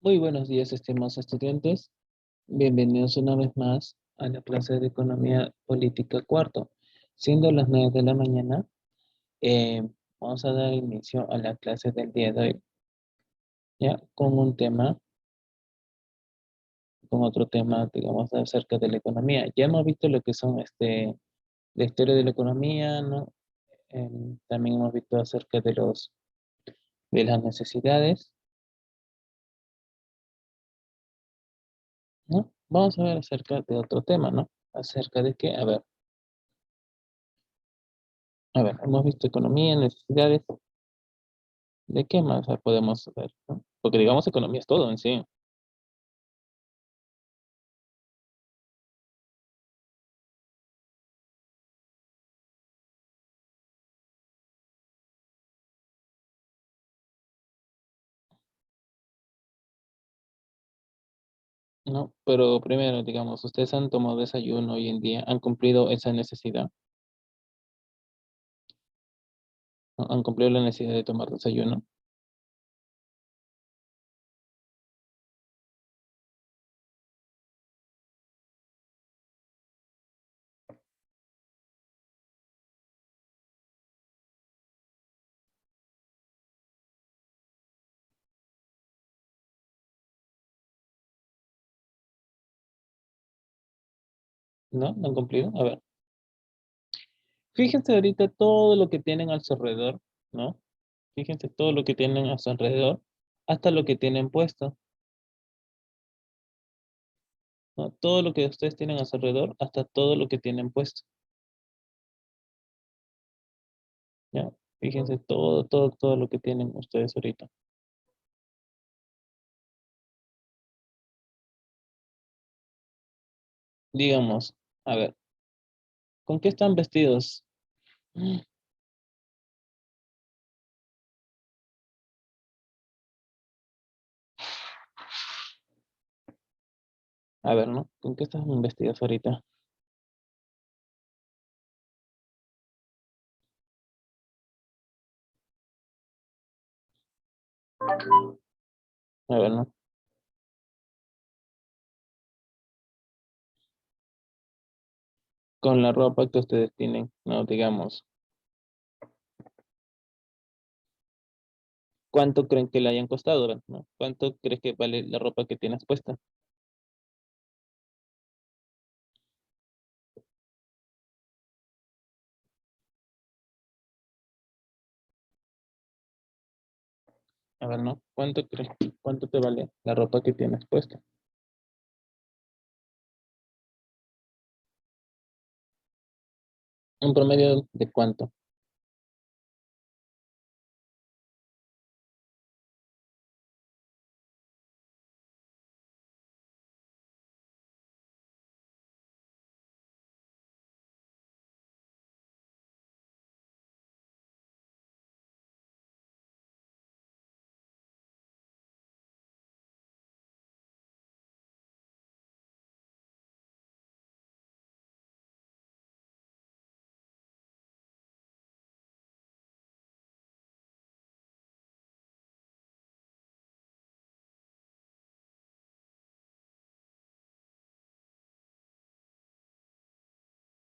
Muy buenos días, estimados estudiantes. Bienvenidos una vez más a la clase de Economía Política cuarto. Siendo las 9 de la mañana, eh, vamos a dar inicio a la clase del día de hoy, ya con un tema, con otro tema, digamos, acerca de la economía. Ya hemos visto lo que son la historia de la economía, ¿no? También hemos visto acerca de las necesidades, ¿no? Vamos a ver acerca de otro tema, ¿no? Acerca de qué, a ver, hemos visto economía, necesidades. ¿De qué más podemos ver, no? Porque digamos economía es todo en sí. ¿No? Pero primero, digamos, ustedes han tomado desayuno hoy en día, han cumplido esa necesidad, ¿no? Han cumplido la necesidad de tomar desayuno, ¿no? ¿No han cumplido? A ver, fíjense ahorita todo lo que tienen a su alrededor, ¿no? Fíjense todo lo que tienen a su alrededor, hasta lo que tienen puesto, ¿no? Todo lo que ustedes tienen a su alrededor, hasta todo lo que tienen puesto, ¿ya? Fíjense todo, todo, todo lo que tienen ustedes ahorita. Digamos, a ver, ¿con qué están vestidos? A ver, ¿no? ¿Con qué están vestidos ahorita? A ver, ¿no? Con la ropa que ustedes tienen, ¿no? Digamos, ¿cuánto creen que le hayan costado, ¿no? ¿Cuánto crees que vale la ropa que tienes puesta? A ver, ¿no? ¿Cuánto crees? ¿Cuánto te vale la ropa que tienes puesta? ¿Un promedio de cuánto?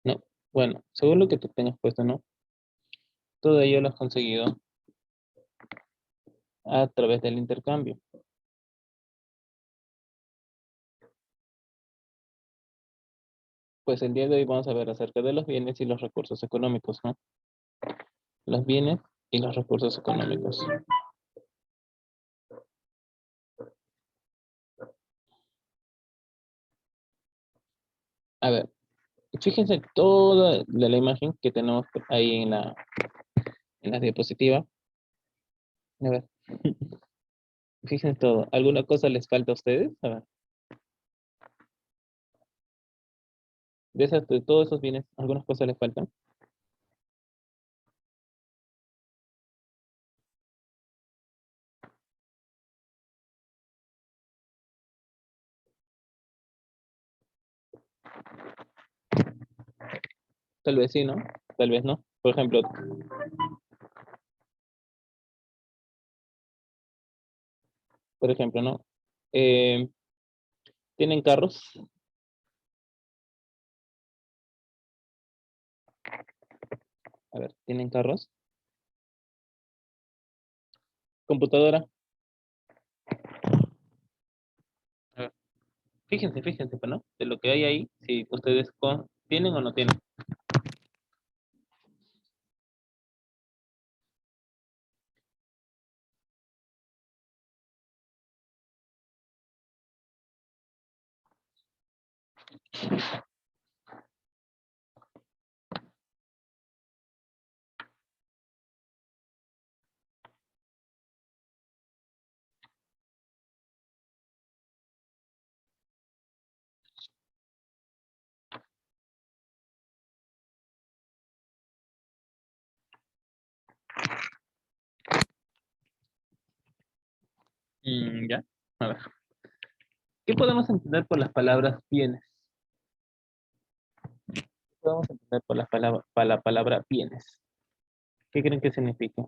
No. Bueno, según lo que tú tengas puesto, ¿no? Todo ello lo has conseguido a través del intercambio. Pues el día de hoy vamos a ver acerca de los bienes y los recursos económicos, ¿no? Los bienes y los recursos económicos. A ver, fíjense toda la imagen que tenemos ahí en la diapositiva. A ver, fíjense todo. ¿Alguna cosa les falta a ustedes? A ver, de todos esos bienes, algunas cosas les faltan. Tal vez sí, ¿no? Tal vez no. Por ejemplo, ¿no? Eh, ¿Tienen carros? A ver, ¿tienen carros? ¿Computadora? A ver, fíjense, pues, ¿no? De lo que hay ahí, si ustedes tienen o no tienen. Ya. A ver, ¿qué podemos entender por las palabras bienes? ¿Qué podemos entender por la palabra bienes? ¿Qué creen que significa?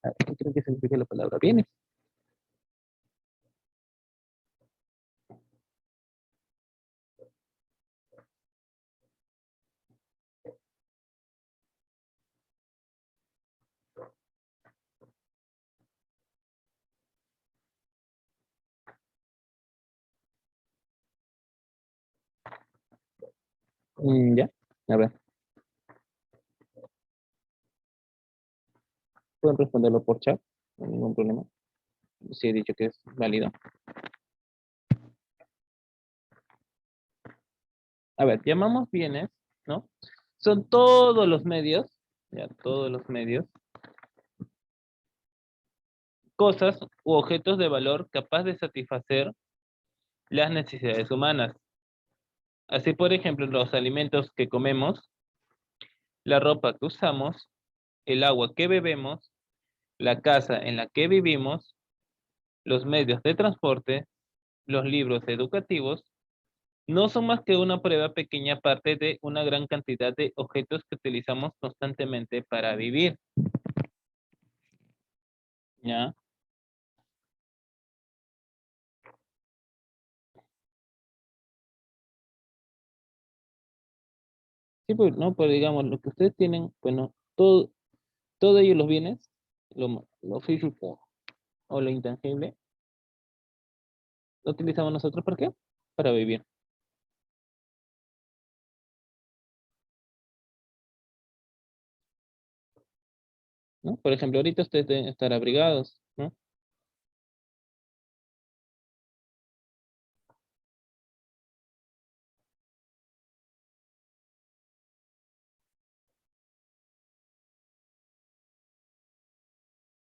A ver, ¿qué creen que significa la palabra bienes? Ya. A ver, pueden responderlo por chat, no hay ningún problema. Sí he dicho que es válido. A ver, llamamos bienes, ¿no? Son todos los medios, ya, todos los medios, cosas u objetos de valor capaz de satisfacer las necesidades humanas. Así, por ejemplo, los alimentos que comemos, la ropa que usamos, el agua que bebemos, la casa en la que vivimos, los medios de transporte, los libros educativos, no son más que una prueba pequeña parte de una gran cantidad de objetos que utilizamos constantemente para vivir. ¿Ya? Sí, pues, no, pues digamos, lo que ustedes tienen, bueno, todo ellos los bienes, lo físico o lo intangible, lo utilizamos nosotros ¿para qué? Para vivir, ¿no? Por ejemplo, ahorita ustedes deben estar abrigados, ¿no?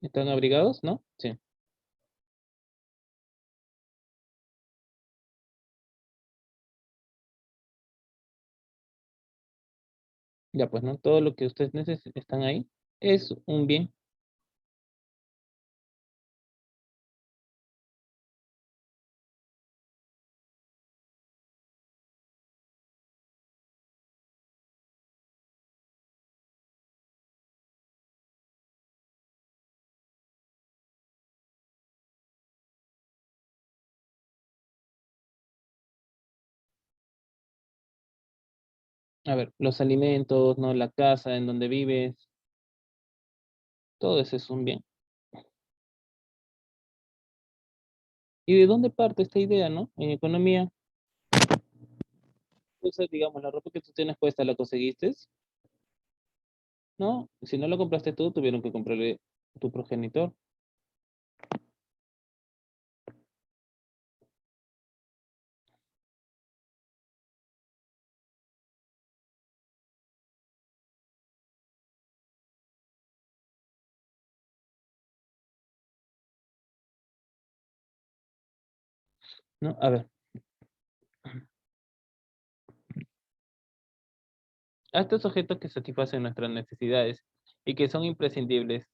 ¿Están abrigados? ¿No? Sí. Ya, pues, ¿no? Todo lo que ustedes están ahí es un bien. A ver, los alimentos, ¿no? La casa en donde vives, todo eso es un bien. ¿Y de dónde parte esta idea, no? En economía, entonces, digamos, la ropa que tú tienes puesta, ¿la conseguiste? ¿No? Si no la compraste tú, tuvieron que comprarle tu progenitor, ¿no? A ver, a estos objetos que satisfacen nuestras necesidades y que son imprescindibles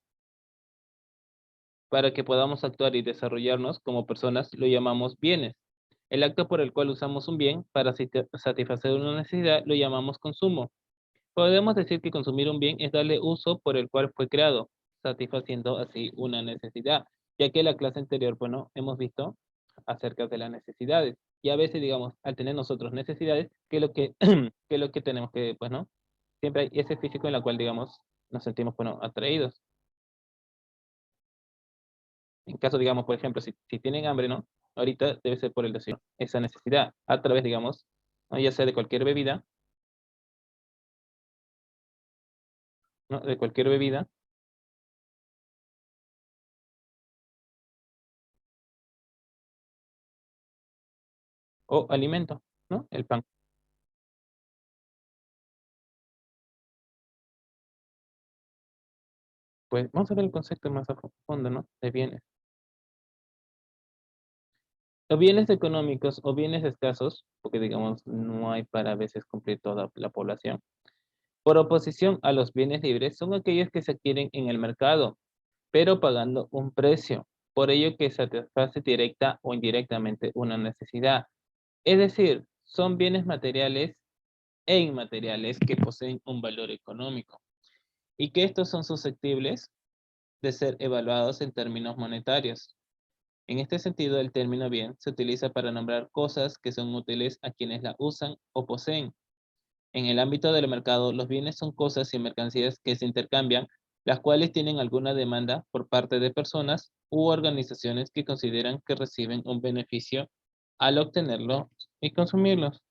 para que podamos actuar y desarrollarnos como personas lo llamamos bienes. El acto por el cual usamos un bien para satisfacer una necesidad lo llamamos consumo. Podemos decir que consumir un bien es darle uso por el cual fue creado, satisfaciendo así una necesidad, ya que en la clase anterior, bueno, hemos visto acerca de las necesidades. Y a veces, digamos, al tener nosotros necesidades, ¿qué es lo que, qué es lo que tenemos que, pues, no? Siempre hay ese físico en la cual, digamos, nos sentimos, bueno, atraídos. En caso, digamos, por ejemplo, si tienen hambre, ¿no? Ahorita debe ser por el deseo, esa necesidad, a través, digamos, ¿no? Ya sea de cualquier bebida, ¿no? De cualquier bebida o alimento, ¿no? El pan. Pues vamos a ver el concepto más a fondo, ¿no? De bienes. O bienes económicos o bienes escasos, porque digamos no hay para a veces cumplir toda la población. Por oposición a los bienes libres son aquellos que se adquieren en el mercado, pero pagando un precio. Por ello que satisface directa o indirectamente una necesidad. Es decir, son bienes materiales e inmateriales que poseen un valor económico y que estos son susceptibles de ser evaluados en términos monetarios. En este sentido, el término bien se utiliza para nombrar cosas que son útiles a quienes la usan o poseen. En el ámbito del mercado, los bienes son cosas y mercancías que se intercambian, las cuales tienen alguna demanda por parte de personas u organizaciones que consideran que reciben un beneficio al obtenerlo y consumirlos.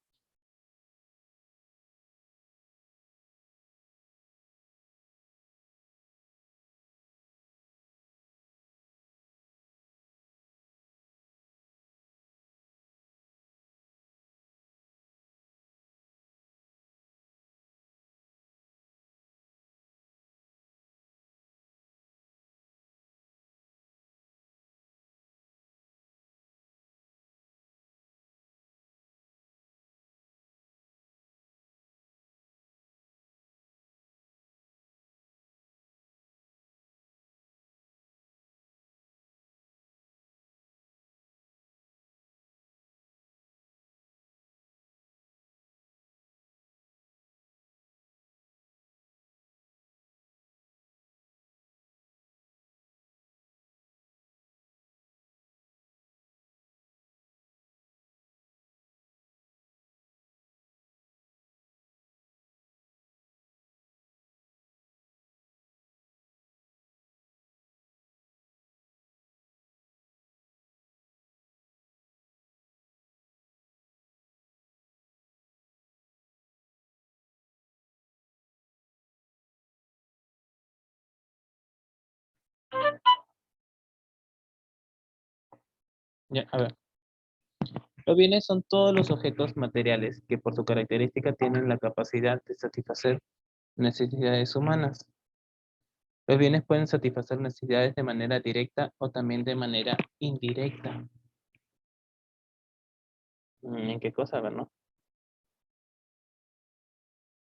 Ya, a ver. Los bienes son todos los objetos materiales que por su característica tienen la capacidad de satisfacer necesidades humanas. Los bienes pueden satisfacer necesidades de manera directa o también de manera indirecta. ¿En qué cosa? A ver, ¿no?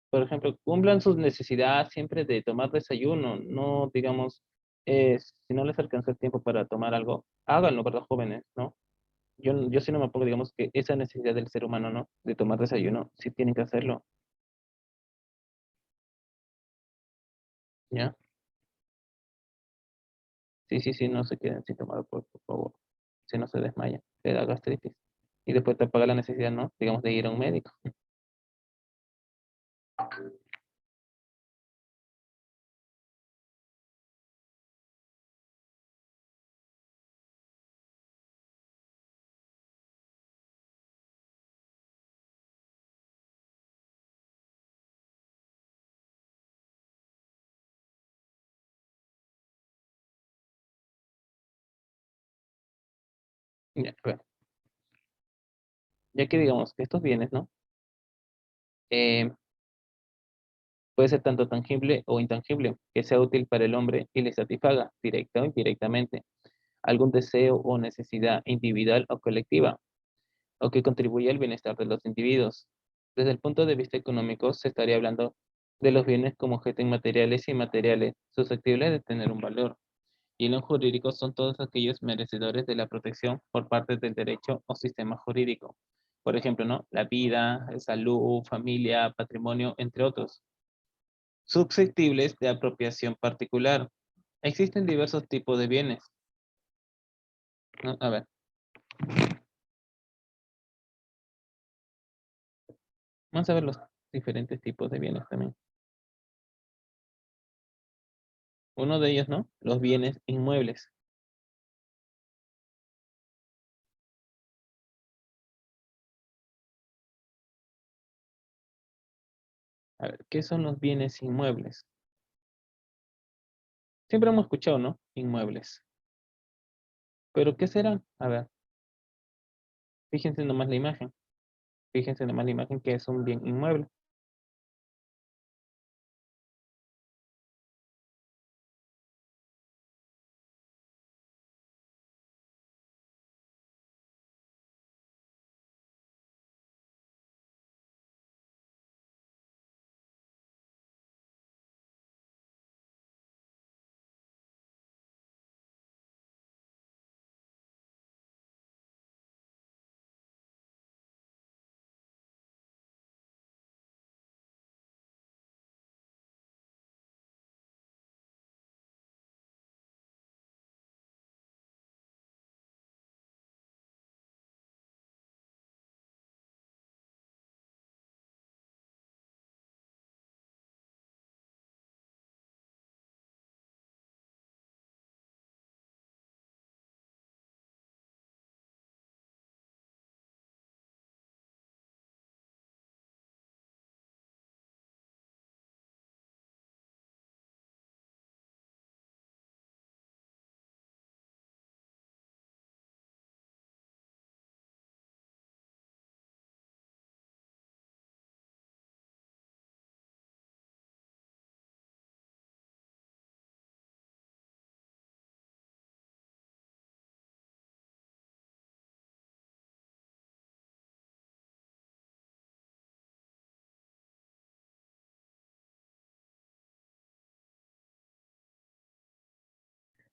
Por ejemplo, cumplan sus necesidades siempre de tomar desayuno, no digamos, si no les alcanza el tiempo para tomar algo, háganlo, ¿verdad, jóvenes? ¿No? Yo sí no me pongo, digamos, que esa necesidad del ser humano, ¿no? De tomar desayuno, sí tienen que hacerlo, ¿ya? Sí, sí, sí, no se queden sin tomar, por favor. Si no se desmaya, te da gastritis. Y después te paga la necesidad, ¿no? Digamos, de ir a un médico. Ya, bueno, ya que digamos que estos bienes, ¿no? Eh, puede ser tanto tangible o intangible, que sea útil para el hombre y le satisfaga, directa o indirectamente, algún deseo o necesidad individual o colectiva, o que contribuya al bienestar de los individuos. Desde el punto de vista económico, se estaría hablando de los bienes como objetos inmateriales y materiales, susceptibles de tener un valor. Y los jurídicos son todos aquellos merecedores de la protección por parte del derecho o sistema jurídico. Por ejemplo, ¿no? La vida, salud, familia, patrimonio, entre otros. Susceptibles de apropiación particular. Existen diversos tipos de bienes, ¿no? A ver, vamos a ver los diferentes tipos de bienes también. Uno de ellos, ¿no? Los bienes inmuebles. A ver, ¿qué son los bienes inmuebles? Siempre hemos escuchado, ¿no? Inmuebles. ¿Pero qué serán? A ver, fíjense nomás la imagen. Fíjense nomás la imagen que es un bien inmueble.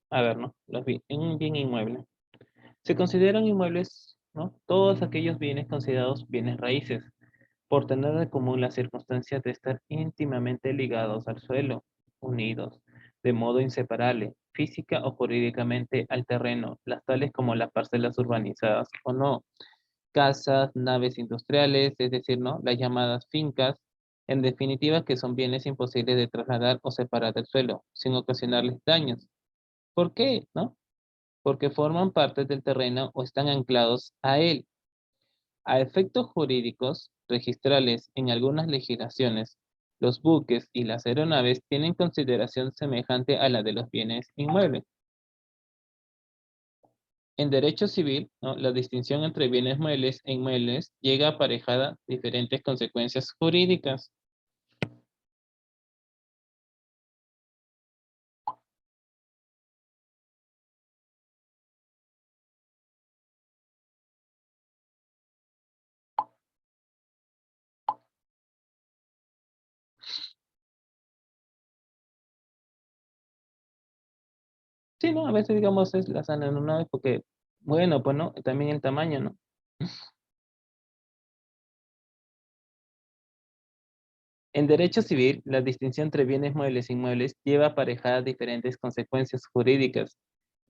A ver, ¿no? Un bien inmueble. Se consideran inmuebles, ¿no? Todos aquellos bienes considerados bienes raíces, por tener de común las circunstancias de estar íntimamente ligados al suelo, unidos, de modo inseparable, física o jurídicamente al terreno, las tales como las parcelas urbanizadas o no, casas, naves industriales, es decir, ¿no? Las llamadas fincas, en definitiva que son bienes imposibles de trasladar o separar del suelo, sin ocasionarles daños. ¿Por qué? ¿No? Porque forman parte del terreno o están anclados a él. A efectos jurídicos, registrales en algunas legislaciones, los buques y las aeronaves tienen consideración semejante a la de los bienes inmuebles. En derecho civil, ¿no? La distinción entre bienes muebles e inmuebles llega aparejada diferentes consecuencias jurídicas. Sí, ¿no? A veces, digamos, es la sana en una vez porque, bueno, pues, ¿no? También el tamaño, ¿no? En derecho civil, la distinción entre bienes muebles e inmuebles lleva aparejadas diferentes consecuencias jurídicas,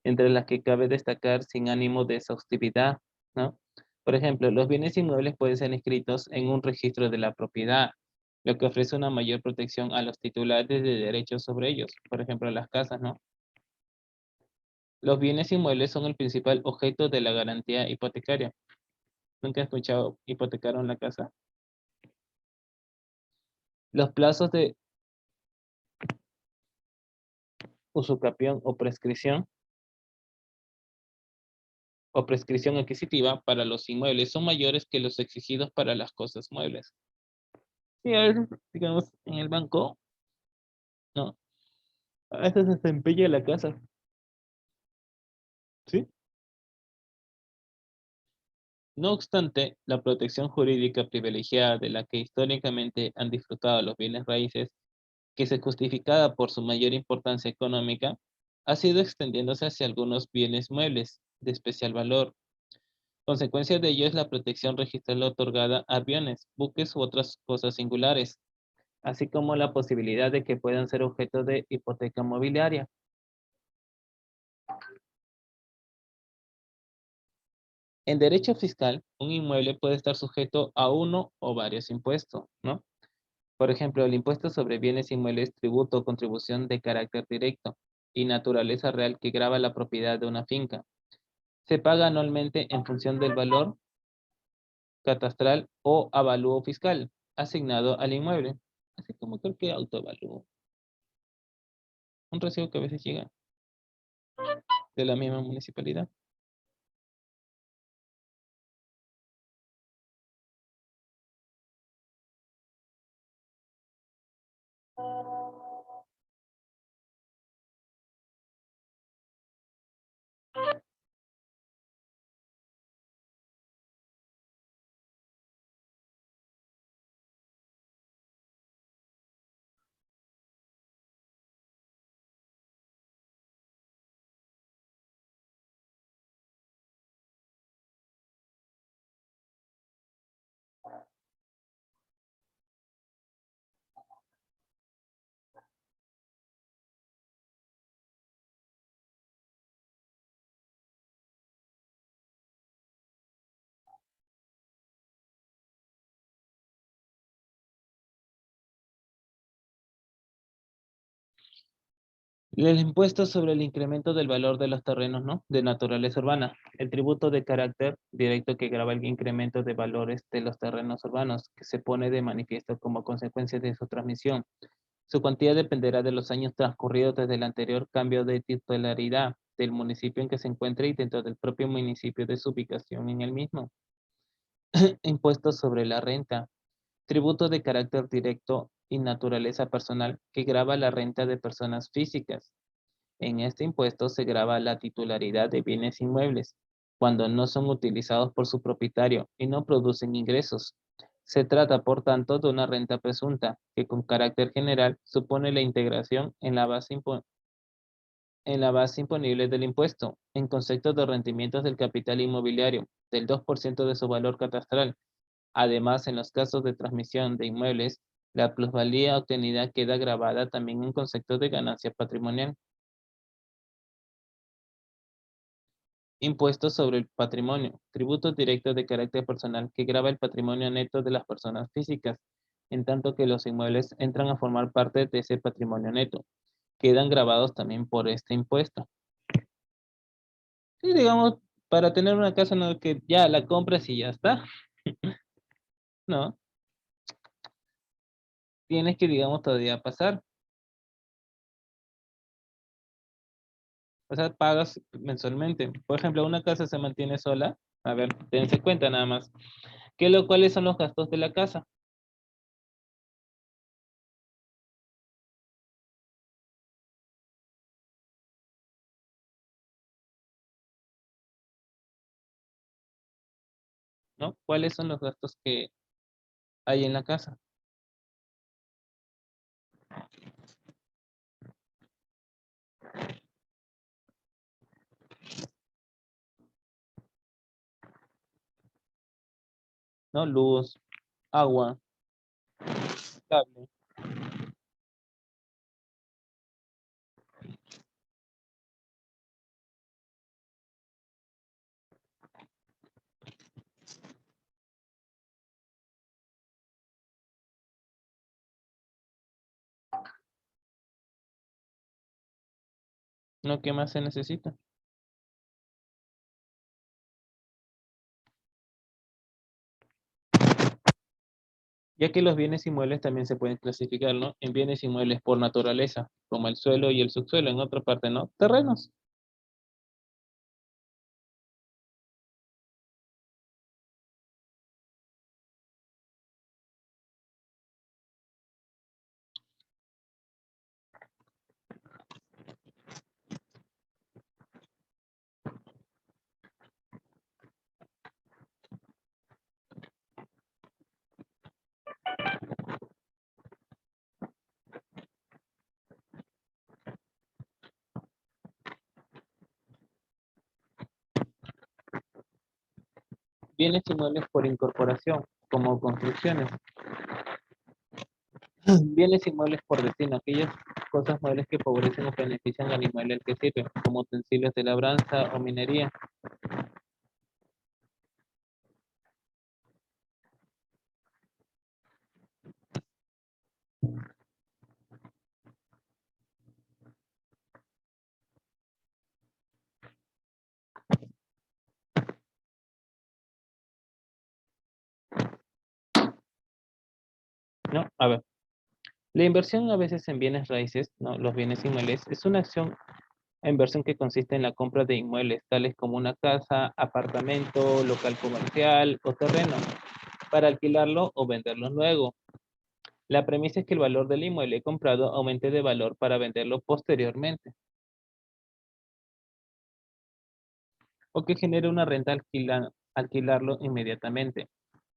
entre las que cabe destacar sin ánimo de exhaustividad, ¿no? Por ejemplo, los bienes inmuebles pueden ser inscritos en un registro de la propiedad, lo que ofrece una mayor protección a los titulares de derechos sobre ellos, por ejemplo, las casas, ¿no? Los bienes inmuebles son el principal objeto de la garantía hipotecaria. ¿Nunca he escuchado hipotecaron la casa? Los plazos de usucapión o prescripción adquisitiva para los inmuebles son mayores que los exigidos para las cosas muebles. Sí, a veces, digamos, en el banco, no, a veces se empeña la casa, ¿sí? No obstante, la protección jurídica privilegiada de la que históricamente han disfrutado los bienes raíces, que se justificada por su mayor importancia económica, ha sido extendiéndose hacia algunos bienes muebles de especial valor. Consecuencia de ello es la protección registral otorgada a aviones, buques u otras cosas singulares, así como la posibilidad de que puedan ser objeto de hipoteca mobiliaria. En derecho fiscal, un inmueble puede estar sujeto a uno o varios impuestos, ¿no? Por ejemplo, el impuesto sobre bienes inmuebles, tributo o contribución de carácter directo y naturaleza real que grava la propiedad de una finca. Se paga anualmente en función del valor catastral o avalúo fiscal asignado al inmueble, así como creo que autoavalúo, un recibo que a veces llega de la misma municipalidad. El impuesto sobre el incremento del valor de los terrenos, ¿no? De naturaleza urbana. El tributo de carácter directo que grava el incremento de valores de los terrenos urbanos, que se pone de manifiesto como consecuencia de su transmisión. Su cuantía dependerá de los años transcurridos desde el anterior cambio de titularidad del municipio en que se encuentre y dentro del propio municipio de su ubicación en el mismo. Impuesto sobre la renta. Tributo de carácter directo y naturaleza personal que grava la renta de personas físicas. En este impuesto se grava la titularidad de bienes inmuebles cuando no son utilizados por su propietario y no producen ingresos. Se trata, por tanto, de una renta presunta que con carácter general supone la integración en la base imponible del impuesto, en concepto de rendimientos del capital inmobiliario, del 2% de su valor catastral. Además, en los casos de transmisión de inmuebles, la plusvalía obtenida queda grabada también en concepto de ganancia patrimonial. Impuestos sobre el patrimonio, tributo directo de carácter personal que grava el patrimonio neto de las personas físicas, en tanto que los inmuebles entran a formar parte de ese patrimonio neto. Quedan grabados también por este impuesto. Sí, digamos, para tener una casa no que ya la compras y ya está. No, tienes que, digamos, todavía pasar. O sea, pagas mensualmente. Por ejemplo, una casa se mantiene sola. A ver, tense cuenta nada más. ¿Cuáles son los gastos de la casa? ¿No? ¿Cuáles son los gastos que hay en la casa? ¿No? Luz, agua, cable. ¿No? ¿Qué más se necesita? Ya que los bienes inmuebles también se pueden clasificar, ¿no? En bienes inmuebles por naturaleza, como el suelo y el subsuelo, en otra parte, ¿no? Terrenos. Bienes inmuebles por incorporación, como construcciones. Bienes inmuebles por destino, aquellas cosas muebles que favorecen o benefician al inmueble al que sirven, como utensilios de labranza o minería. ¿No? A ver, la inversión a veces en bienes raíces, ¿no? Los bienes inmuebles, es una acción inversión que consiste en la compra de inmuebles, tales como una casa, apartamento, local comercial o terreno, para alquilarlo o venderlo luego. La premisa es que el valor del inmueble comprado aumente de valor para venderlo posteriormente, o que genere una renta alquilarlo inmediatamente.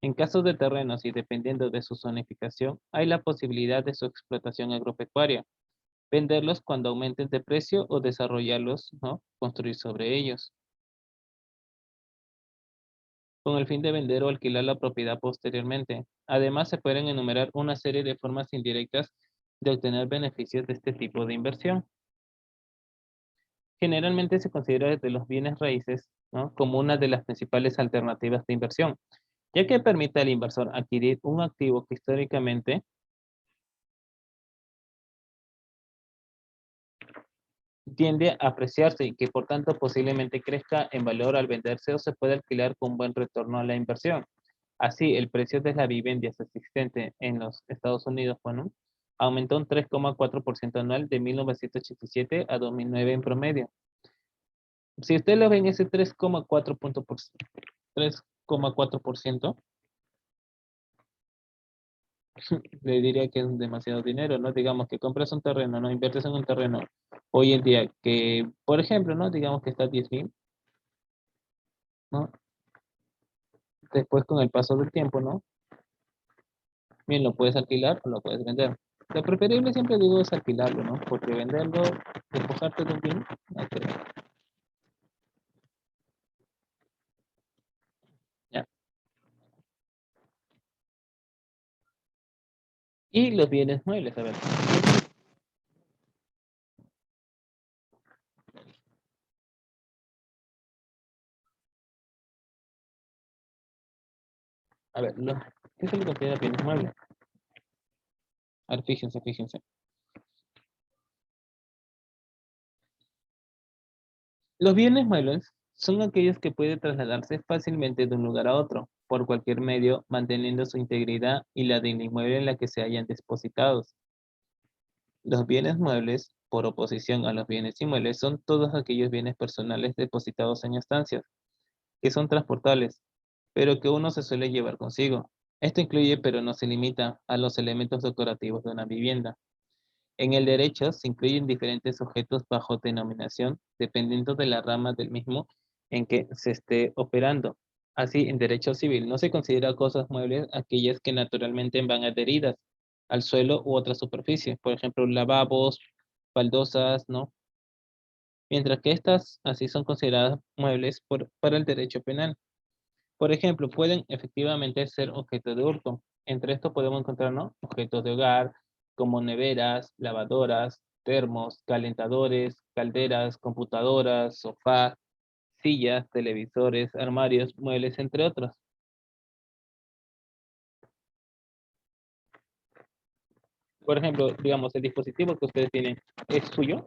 En casos de terrenos y dependiendo de su zonificación, hay la posibilidad de su explotación agropecuaria, venderlos cuando aumenten de precio o desarrollarlos, ¿no? Construir sobre ellos, con el fin de vender o alquilar la propiedad posteriormente. Además, se pueden enumerar una serie de formas indirectas de obtener beneficios de este tipo de inversión. Generalmente se considera desde los bienes raíces, ¿no? Como una de las principales alternativas de inversión, ya que permite al inversor adquirir un activo que históricamente tiende a apreciarse y que por tanto posiblemente crezca en valor al venderse o se puede alquilar con buen retorno a la inversión. Así, el precio de las viviendas existentes en los Estados Unidos, bueno, aumentó un 3,4% anual de 1987 a 2009 en promedio. Si usted lo ve en ese 3,4%, le diría que es demasiado dinero, ¿no? Digamos que compras un terreno, ¿no? Inviertes en un terreno hoy en día que, por ejemplo, ¿no? Digamos que está a 10,000, ¿no? Después con el paso del tiempo, ¿no? Bien, lo puedes alquilar o lo puedes vender. Lo preferible siempre digo es alquilarlo, ¿no? Porque venderlo, despojarte de un bien, no creo. Ya. Y los bienes muebles, ¿qué se le considera bienes muebles? A ver, fíjense. Los bienes muebles son aquellos que pueden trasladarse fácilmente de un lugar a otro, por cualquier medio, manteniendo su integridad y la del inmueble en la que se hayan depositados. Los bienes muebles, por oposición a los bienes inmuebles, son todos aquellos bienes personales depositados en estancias, que son transportables, pero que uno se suele llevar consigo. Esto incluye, pero no se limita, a los elementos decorativos de una vivienda. En el derecho se incluyen diferentes objetos bajo denominación, dependiendo de la rama del mismo en que se esté operando. Así, en derecho civil no se considera cosas muebles aquellas que naturalmente van adheridas al suelo u otra superficie, por ejemplo, lavabos, baldosas, ¿no? Mientras que estas así son consideradas muebles para el derecho penal. Por ejemplo, pueden efectivamente ser objeto de hurto. Entre estos podemos encontrar, ¿no? Objetos de hogar, como neveras, lavadoras, termos, calentadores, calderas, computadoras, sofás, sillas, televisores, armarios, muebles, entre otros. Por ejemplo, digamos, el dispositivo que ustedes tienen es suyo.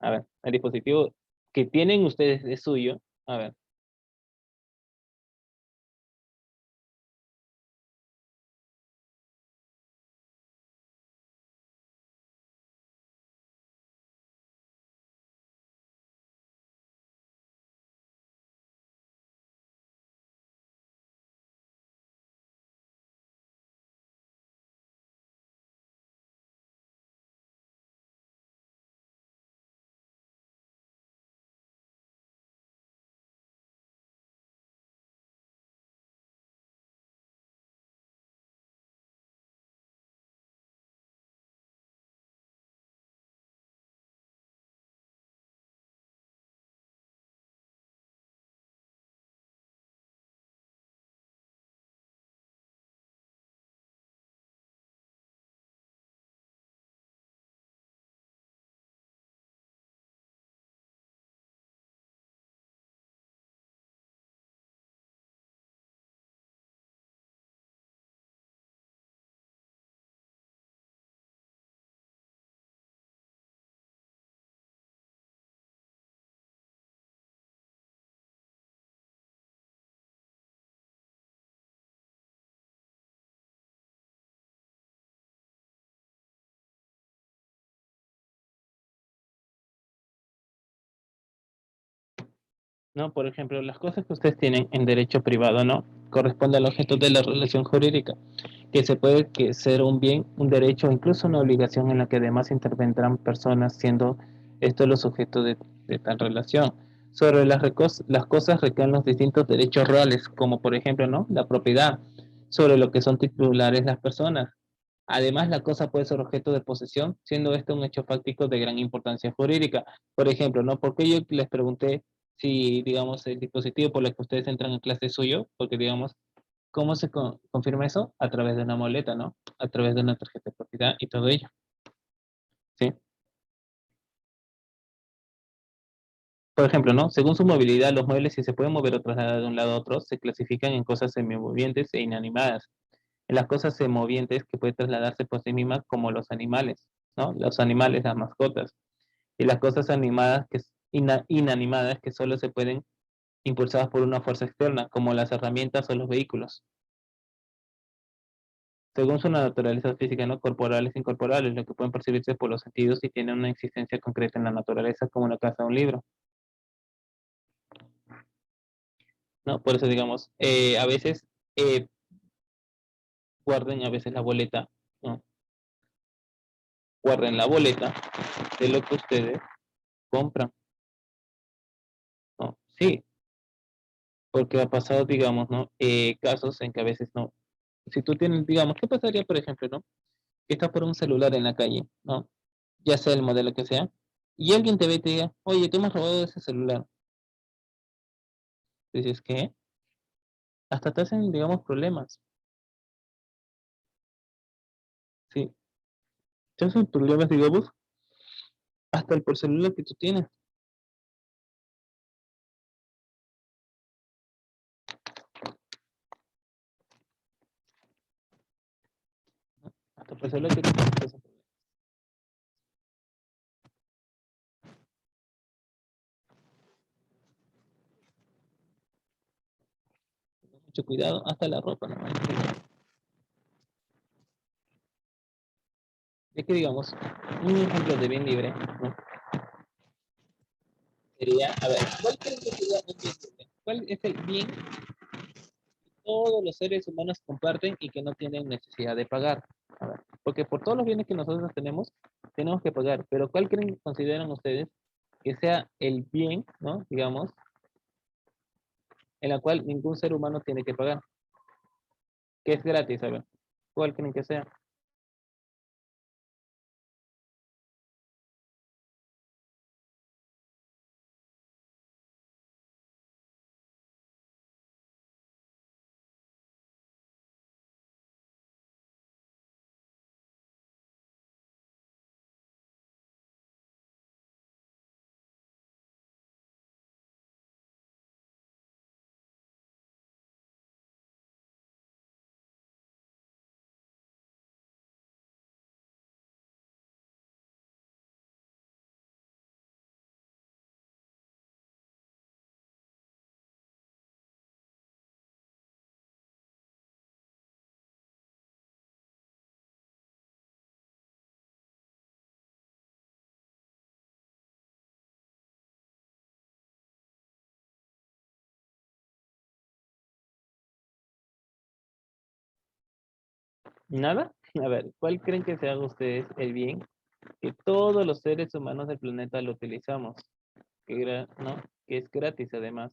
A ver, el dispositivo que tienen ustedes es suyo. A ver, ¿no? Por ejemplo, las cosas que ustedes tienen en derecho privado, ¿no? Corresponde al objeto de la relación jurídica, que se puede que ser un bien, un derecho o incluso una obligación en la que además intervendrán personas, siendo estos los sujetos de tal relación. Sobre las cosas recaen los distintos derechos reales, como por ejemplo, ¿no? La propiedad, sobre lo que son titulares las personas. Además, la cosa puede ser objeto de posesión, siendo esto un hecho fáctico de gran importancia jurídica. Por ejemplo, ¿no? Porque yo les pregunté si, digamos, el dispositivo por el que ustedes entran en clase es suyo, porque, digamos, ¿cómo se confirma eso? A través de una boleta, ¿no? A través de una tarjeta de propiedad y todo ello, ¿sí? Por ejemplo, ¿no? Según su movilidad, los muebles, si se pueden mover o trasladar de un lado a otro, se clasifican en cosas semimovientes e inanimadas. En las cosas semovientes que puede trasladarse por sí mismas, como los animales, ¿no? Los animales, las mascotas. Y las cosas animadas inanimadas que solo se pueden impulsadas por una fuerza externa, como las herramientas o los vehículos, según su naturaleza física, no corporales e incorporales, lo que pueden percibirse por los sentidos y tienen una existencia concreta en la naturaleza, como la casa de un libro, ¿no? Por eso, digamos, a veces eh, guarden a veces la boleta, ¿no? Guarden la boleta de lo que ustedes compran, ¿no? Sí, porque ha pasado, digamos, ¿no? Casos en que a veces no. Si tú tienes, digamos, ¿qué pasaría, por ejemplo, ¿no? Que estás por un celular en la calle, ¿no? Ya sea el modelo que sea, y alguien te ve y te diga, oye, tú me has robado ese celular. Dices, ¿qué? Hasta te hacen, digamos, problemas. Sí, te hacen problemas, digamos, hasta el por celular que tú tienes. Hasta por celular que tú tienes te hacen problemas. Mucho cuidado, hasta la ropa, ¿no? Ya que, digamos, un ejemplo de bien libre, ¿no? Sería, a ver, ¿cuál crees que sería un bien libre? ¿Cuál es el bien que todos los seres humanos comparten y que no tienen necesidad de pagar? A ver, porque por todos los bienes que nosotros tenemos que pagar, pero ¿cuál creen, consideran ustedes que sea el bien, ¿no? Digamos, en la cual ningún ser humano tiene que pagar, que es gratis, a ver, ¿cuál creen que sea? ¿Nada? A ver, ¿cuál creen que sea ustedes el bien que todos los seres humanos del planeta lo utilizamos? ¿No? Que es gratis además.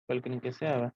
¿Cuál creen que sea? A ver.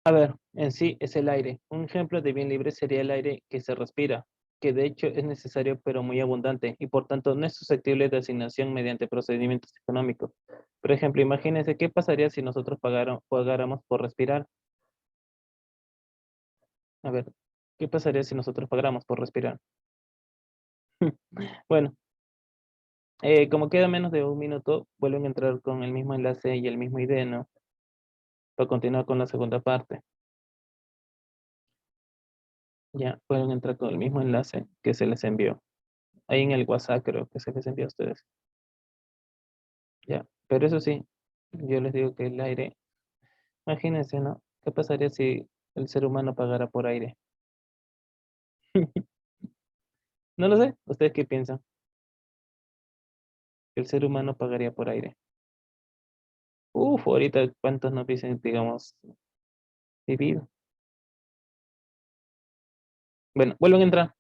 A ver, en sí es el aire. Un ejemplo de bien libre sería el aire que se respira, que de hecho es necesario pero muy abundante y por tanto no es susceptible de asignación mediante procedimientos económicos. Por ejemplo, imagínense qué pasaría si nosotros pagáramos por respirar. A ver, ¿qué pasaría si nosotros pagáramos por respirar? Bueno, como queda menos de un minuto, vuelven a entrar con el mismo enlace y el mismo ID, ¿no? Para continuar con la segunda parte. Ya, pueden entrar con el mismo enlace que se les envió. Ahí en el WhatsApp creo que se les envió a ustedes. Ya, pero eso sí, yo les digo que el aire, imagínense, ¿no? ¿Qué pasaría si el ser humano pagara por aire? No lo sé, ¿ustedes qué piensan? El ser humano pagaría por aire. Uf, ahorita cuántos nos dicen, digamos, vivido. Bueno, vuelven a entrar.